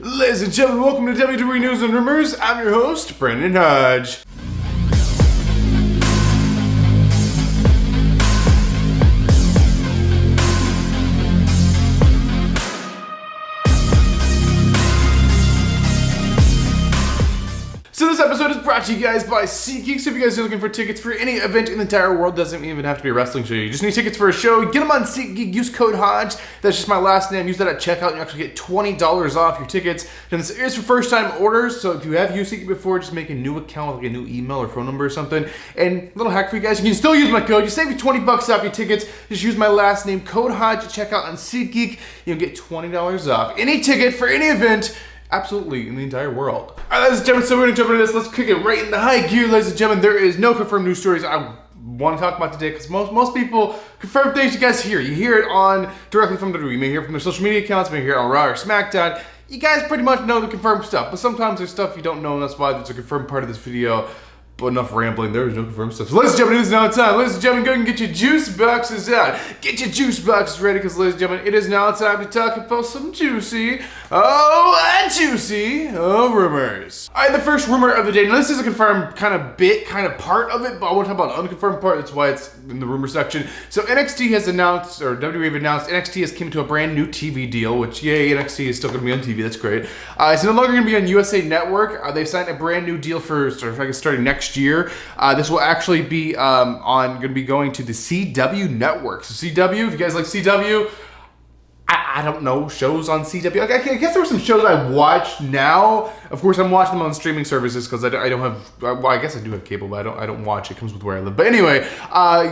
Ladies and gentlemen, welcome to WWE News and Rumors. I'm your host, Brendan Hodge. So this episode is brought to you guys by SeatGeek. So if you guys are looking for tickets for any event in the entire world, doesn't even have to be a wrestling show. You just need tickets for a show. Get them on SeatGeek. Use code Hodge. That's just my last name. Use that at checkout and you actually get $20 off your tickets. And this is for first-time orders. So if you have used SeatGeek before, just make a new account with like a new email or phone number or something. And a little hack for you guys, you can still use my code. You save you $20 off your tickets. Just use my last name, code Hodge, at checkout on SeatGeek. You'll get $20 off any ticket for any event. Absolutely, in the entire world. Alright, ladies and gentlemen, so we're going to jump into this. Let's kick it right into high gear, ladies and gentlemen. There is no confirmed news stories I want to talk about today because most people confirm things you guys hear. You hear it on directly from WWE. You may hear it from their social media accounts, you may hear it on Raw or SmackDown. You guys pretty much know the confirmed stuff, but sometimes there's stuff you don't know, and that's why there's a confirmed part of this video. But enough rambling, there is no confirmed stuff. So ladies and gentlemen, it is now time. Ladies and gentlemen, go and get your juice boxes out. Get your juice boxes ready, because ladies and gentlemen, it is now time to talk about some juicy rumors. Alright, the first rumor of the day. Now this is a confirmed kind of part of it, but I want to talk about an unconfirmed part. That's why it's in the rumor section. So NXT has announced, or WWE have announced, NXT has come to a brand new TV deal, which, yay, NXT is still going to be on TV. That's great. It's no longer going to be on USA Network. They've signed a brand new deal for, starting next year. This will actually be going to be going to the CW network. So CW, if you guys like CW, I don't know, shows on CW. I guess there were some shows I watch now. Of course, I'm watching them on streaming services because I don't have. Well, I guess I do have cable, but I don't watch. It comes with where I live. But anyway,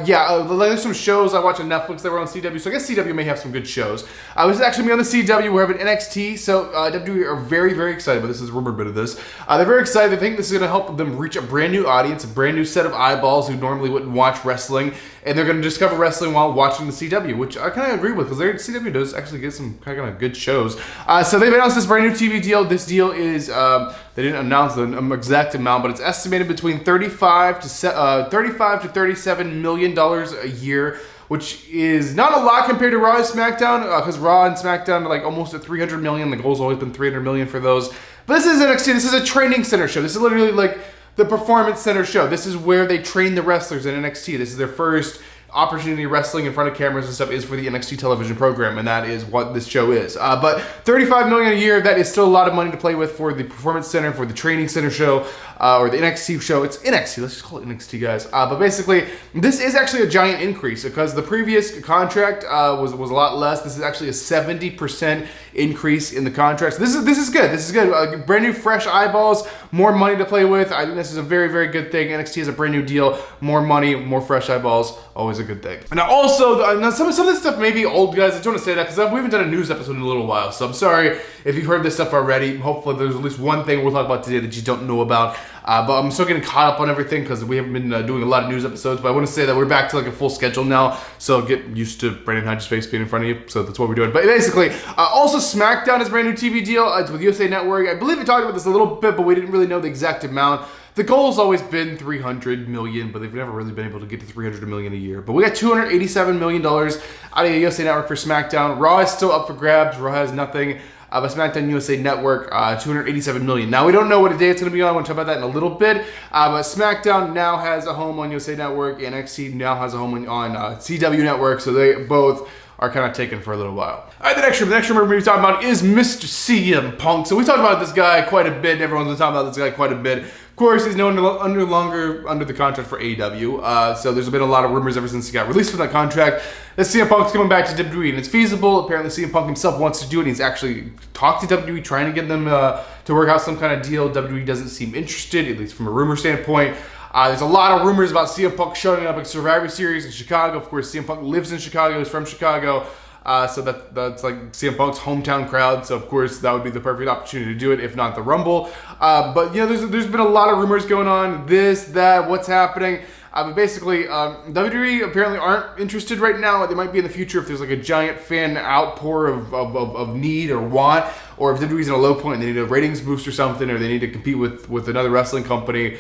there's some shows I watch on Netflix that were on CW. So I guess CW may have some good shows. This is actually me on the CW. We're having NXT. So WWE are very, very excited. But this is a rumor bit of this. They're very excited. They think this is going to help them reach a brand new audience, a brand new set of eyeballs who normally wouldn't watch wrestling, and they're going to discover wrestling while watching the CW, which I kind of agree with because CW does actually get some kind of good shows. So they've announced this brand new TV deal. This deal is, they didn't announce the exact amount, but it's estimated between $35 to $37 million a year, which is not a lot compared to Raw and SmackDown, because Raw and SmackDown are like almost at $300 million. The goal's always been $300 million for those. But this is NXT. This is a training center show. This is literally like the Performance Center show. This is where they train the wrestlers in NXT. This is their first opportunity wrestling in front of cameras and stuff is for the NXT television program, and that is what this show is. But $35 million a year, that is still a lot of money to play with for the Performance Center, for the Training Center show, or the NXT show. It's NXT, let's just call it NXT, guys. But basically, this is actually a giant increase because the previous contract was a lot less. This is actually a 70% increase in the contract. So this is good. This is good. Brand new, fresh eyeballs, more money to play with. I think this is a very, very good thing. NXT has a brand new deal, more money, more fresh eyeballs. Always a good thing. And now also, some of this stuff may be old, guys. I don't want to say that because we haven't done a news episode in a little while. So I'm sorry if you've heard this stuff already. Hopefully there's at least one thing we'll talk about today that you don't know about. But I'm still getting caught up on everything because we haven't been doing a lot of news episodes. But I want to say that we're back to like a full schedule now. So get used to Brandon Hodge's face being in front of you. So that's what we're doing. But basically, also SmackDown is a brand new TV deal. It's with USA Network. I believe we talked about this a little bit, but we didn't really know the exact amount. The goal has always been $300 million, but they've never really been able to get to $300 million a year. But we got $287 million out of the USA Network for SmackDown. Raw is still up for grabs. Raw has nothing. But SmackDown USA Network, $287 million. Now, we don't know what day it's going to be on. I want to talk about that in a little bit. But SmackDown now has a home on USA Network. NXT now has a home on CW Network. So they both are kind of taken for a little while. All right, the next rumor we're talking about is Mr. CM Punk. So we talked about this guy quite a bit. Everyone's been talking about this guy quite a bit. Of course, he's no longer under the contract for AEW. So there's been a lot of rumors ever since he got released from that contract that CM Punk's coming back to WWE, and it's feasible. Apparently, CM Punk himself wants to do it. He's actually talked to WWE, trying to get them to work out some kind of deal. WWE doesn't seem interested, at least from a rumor standpoint. There's a lot of rumors about CM Punk showing up at Survivor Series in Chicago. Of course, CM Punk lives in Chicago. He's from Chicago. So that's like CM Punk's hometown crowd. So of course that would be the perfect opportunity to do it, if not the Rumble. But you know, there's been a lot of rumors going on. This, that, what's happening. But basically, WWE apparently aren't interested right now. They might be in the future if there's like a giant fan outpour of need or want, or if WWE's in a low point and they need a ratings boost or something, or they need to compete with another wrestling company,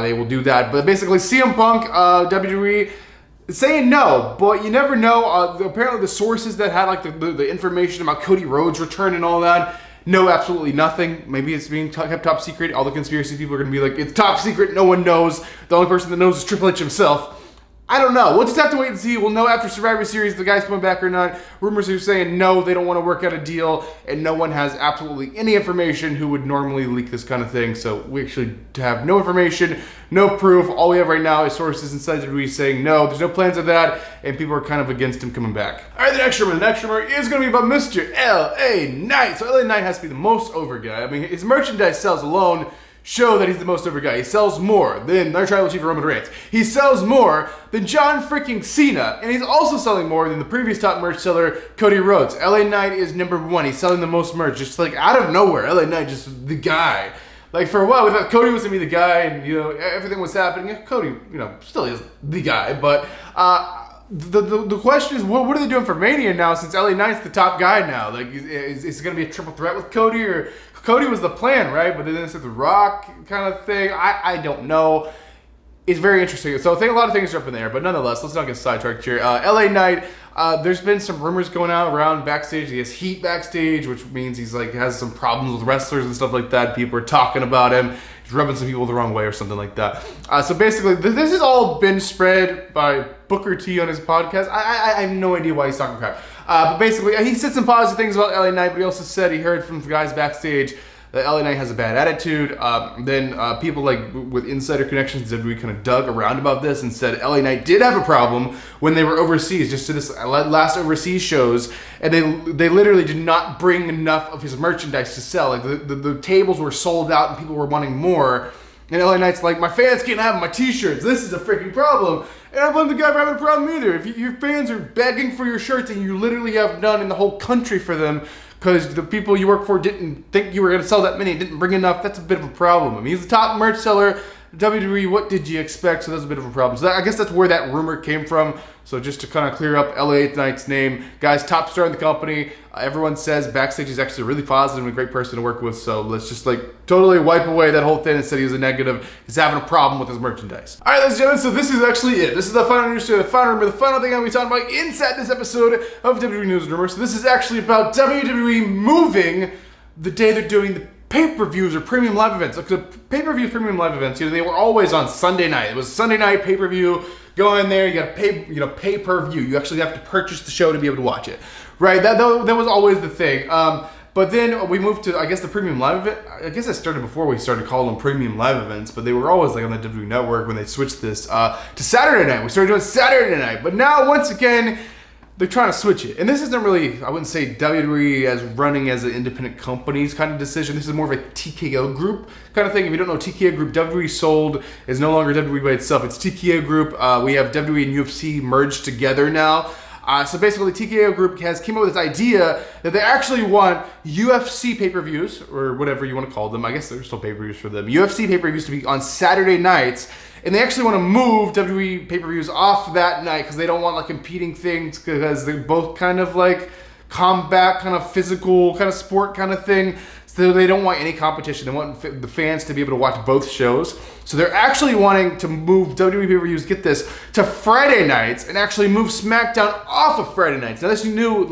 they will do that. But basically, CM Punk, WWE saying no, but you never know. Apparently, the sources that had like the information about Cody Rhodes' return and all that, know absolutely nothing. Maybe it's being kept top secret. All the conspiracy people are going to be like, it's top secret, no one knows. The only person that knows is Triple H himself. I don't know. We'll just have to wait and see. We'll know after Survivor Series if the guy's coming back or not. Rumors are saying no, they don't want to work out a deal, and no one has absolutely any information who would normally leak this kind of thing. So we actually have no information, no proof. All we have right now is sources inside WWE saying no, there's no plans of that, and people are kind of against him coming back. All right, the next rumor. The next rumor is going to be about Mr. LA Knight. So LA Knight has to be the most over guy. I mean, his merchandise sales alone show that he's the most over guy. He sells more than our tribal chief Roman Reigns. He sells more than John freaking Cena. And he's also selling more than the previous top merch seller, Cody Rhodes. LA Knight is #1. He's selling the most merch. Just like out of nowhere, LA Knight just the guy. Like for a while, we thought Cody was gonna be the guy and everything was happening. Cody, still is the guy. But the question is, what are they doing for Mania now since LA Knight's the top guy now? Like, is it gonna be a triple threat with Cody, or Cody was the plan, right? But then it's the Rock kind of thing. I don't know. It's very interesting. So I think a lot of things are up in the air, but nonetheless, let's not get sidetracked here. LA Knight, there's been some rumors going out around backstage. He has heat backstage, which means he's has some problems with wrestlers and stuff like that. People are talking about him. He's rubbing some people the wrong way or something like that. So basically, this has all been spread by Booker T on his podcast. I have no idea why he's talking crap. But basically, he said some positive things about LA Knight, but he also said he heard from the guys backstage that LA Knight has a bad attitude. Then people with insider connections that we kind of dug around about this and said LA Knight did have a problem when they were overseas, just to this last overseas shows, and they literally did not bring enough of his merchandise to sell. Like the tables were sold out and people were wanting more. And LA Knight's like, my fans can't have my t-shirts. This is a freaking problem. And I don't blame the guy for having a problem either. If your fans are begging for your shirts and you literally have none in the whole country for them because the people you work for didn't think you were going to sell that many, didn't bring enough, that's a bit of a problem. I mean, he's the top merch seller. WWE, what did you expect? So that's a bit of a problem. So I guess that's where that rumor came from. So just to kind of clear up LA Knight's name, guys, top star in the company. Everyone says backstage is actually really positive and a great person to work with. So let's just totally wipe away that whole thing and said he was a negative. He's having a problem with his merchandise. All right, ladies and gentlemen, so this is actually it. This is the final news story, the final rumor, the final thing I'm going to be talking about inside this episode of WWE News and Rumors. So this is actually about WWE moving the day they're doing the pay-per-views or premium live events. Like the pay-per-view premium live events, they were always on Sunday night. It was Sunday night pay-per-view. Go in there, you got to pay-per-view. You actually have to purchase the show to be able to watch it, right? That was always the thing. But then we moved to, I guess, the premium live event. I guess that started before we started calling them premium live events, but they were always on the WWE Network when they switched this to Saturday night. We started doing Saturday night, but now once again, they're trying to switch it. And this isn't really, I wouldn't say WWE as running as an independent company's kind of decision. This is more of a TKO group kind of thing. If you don't know TKO group, WWE sold is no longer WWE by itself. It's TKO group. We have WWE and UFC merged together now. So basically, TKO Group came up with this idea that they actually want UFC pay-per-views, or whatever you want to call them. I guess they're still pay-per-views for them. UFC pay-per-views to be on Saturday nights. And they actually want to move WWE pay-per-views off that night because they don't want competing things because they're both kind of combat, kind of physical, kind of sport kind of thing. So they don't want any competition. They want the fans to be able to watch both shows. So they're actually wanting to move WWE pay-per-views, get this, to Friday nights and actually move SmackDown off of Friday nights. Now this new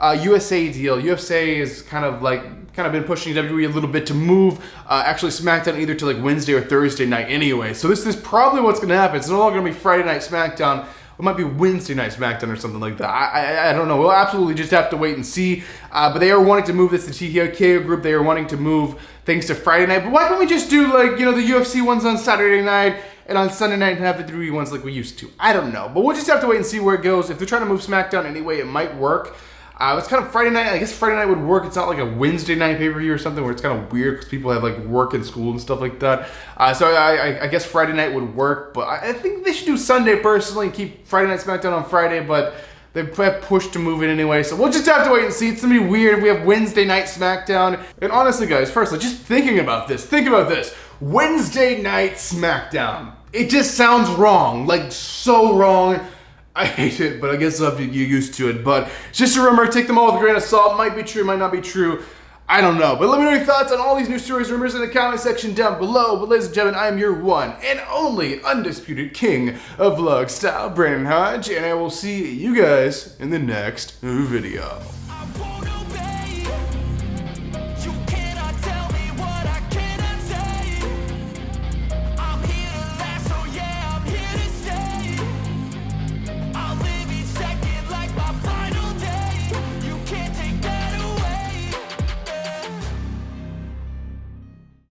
USA deal. USA is kind of been pushing WWE a little bit to move actually SmackDown either to Wednesday or Thursday night anyway. So this is probably what's going to happen. It's no longer going to be Friday night SmackDown. It might be Wednesday night SmackDown or something like that. I don't know. We'll absolutely just have to wait and see. But they are wanting to move this to TKO Group. They are wanting to move things to Friday night. But why can't we just do the UFC ones on Saturday night and on Sunday night and have the WWE ones like we used to? I don't know. But we'll just have to wait and see where it goes. If they're trying to move SmackDown anyway, it might work. It's kind of Friday night. I guess Friday night would work. It's not like a Wednesday night pay-per-view or something where it's kind of weird because people have work and school and stuff like that. So I guess Friday night would work, but I think they should do Sunday personally and keep Friday Night SmackDown on Friday, but they've pushed to move it anyway. So we'll just have to wait and see. It's going to be weird if we have Wednesday night SmackDown. And honestly, guys, firstly, just thinking about this, think about this. Wednesday night SmackDown. It just sounds wrong. So wrong. I hate it, but I guess I'll have to get used to it. But it's just a rumor. Take them all with a grain of salt. Might be true, might not be true. I don't know. But let me know your thoughts on all these news stories, rumors in the comment section down below. But ladies and gentlemen, I am your one and only undisputed king of vlog style, Brandon Hodge. And I will see you guys in the next video.